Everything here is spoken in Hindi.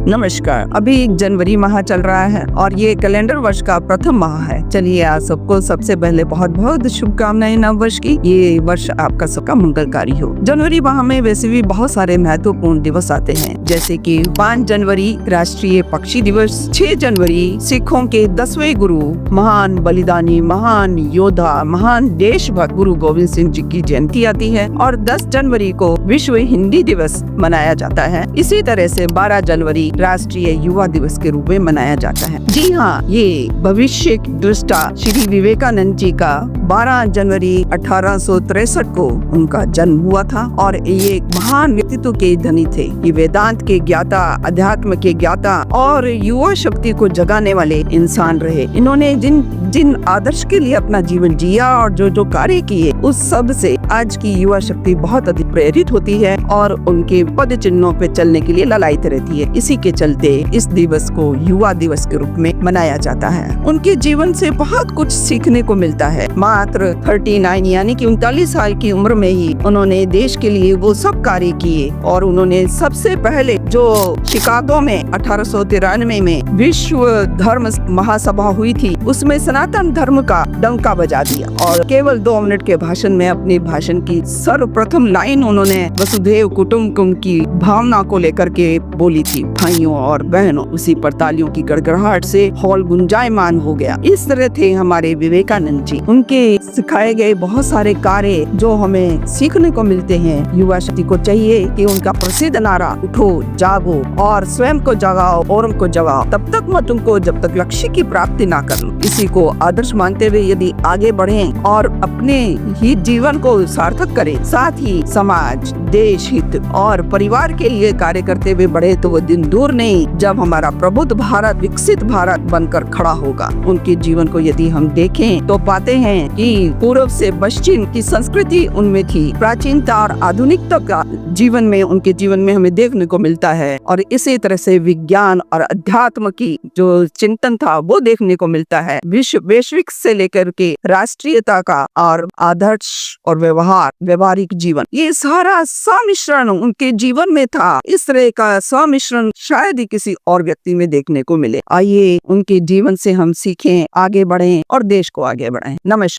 नमस्कार। अभी जनवरी माह चल रहा है और ये कैलेंडर वर्ष का प्रथम माह है। चलिए आज सबको सबसे पहले बहुत बहुत शुभकामनाएं नव वर्ष की। ये वर्ष आपका सबका मंगलकारी हो। जनवरी माह में वैसे भी बहुत सारे महत्वपूर्ण दिवस आते हैं, जैसे कि 5 जनवरी राष्ट्रीय पक्षी दिवस, 6 जनवरी सिखों के 10वें गुरु, महान बलिदानी, महान योद्धा, महान देशभक्त गुरु गोविंद सिंह जी की जयंती आती है और 10 जनवरी को विश्व हिंदी दिवस मनाया जाता है। इसी तरह से 12 जनवरी राष्ट्रीय युवा दिवस के रूप में मनाया जाता है। जी हाँ, ये भविष्य की दृष्टा श्री विवेकानंद जी का 12 जनवरी 1863 को उनका जन्म हुआ था और ये महान व्यक्तित्व के धनी थे। ये वेदांत के ज्ञाता, अध्यात्म के ज्ञाता और युवा शक्ति को जगाने वाले इंसान रहे। इन्होंने जिन जिन आदर्श के लिए अपना जीवन जिया और जो जो कार्य किए, उस सब से आज की युवा शक्ति बहुत अधिक प्रेरित होती है और उनके पद चिन्हों पे चलने के लिए ललायत रहती है। इसी के चलते इस दिवस को युवा दिवस के रूप में मनाया जाता है। उनके जीवन से बहुत कुछ सीखने को मिलता है। मात्र 39 यानी कि 39 साल की उम्र में ही उन्होंने देश के लिए वो सब कार्य किए और उन्होंने सबसे पहले जो शिकागो में 1893 में विश्व धर्म महासभा हुई थी, उसमें सनातन धर्म का डंका बजा दिया और केवल 2 मिनट के भाषण में अपनी भाषण की सर्वप्रथम लाइन उन्होंने वसुधैव कुटुंबकम की भावना को लेकर के बोली थी। भाइयों और बहनों, उसी पर तालियों की गड़गड़ाहट से हॉल गुंजायमान हो गया। इस तरह थे हमारे विवेकानंद जी। उनके सिखाए गए बहुत सारे कार्य जो हमें सीखने को मिलते हैं। युवा शक्ति को चाहिए कि उनका प्रसिद्ध नारा उठो, जागो और स्वयं को जगाओ और उनको जगाओ, तब तक मत उनको जब तक लक्ष्य की प्राप्ति ना कर लो। इसी को आदर्श मानते हुए यदि आगे बढ़ें और अपने ही जीवन को सार्थक करें, साथ ही समाज, देश हित और परिवार के लिए कार्य करते हुए बढ़े, तो वो दिन दूर नहीं जब हमारा प्रबुद्ध भारत, विकसित भारत बनकर खड़ा होगा। उनके जीवन को यदि हम देखें तो पाते हैं कि पूर्व से पश्चिम की संस्कृति उनमें थी। प्राचीनता और आधुनिकता का जीवन में, उनके जीवन में हमें देखने को मिलता है और इसी तरह से विज्ञान और अध्यात्म की जो चिंतन था वो देखने को मिलता है। वैश्विक से लेकर के राष्ट्रीयता का और आदर्श और व्यवहारिक जीवन, ये सारा सम्मिश्रण उनके जीवन में था। इस तरह का सम्मिश्रण शायद ही किसी और व्यक्ति में देखने को मिले। आइए उनके जीवन से हम सीखें, आगे बढ़ें और देश को आगे बढ़ाएं। नमस्कार।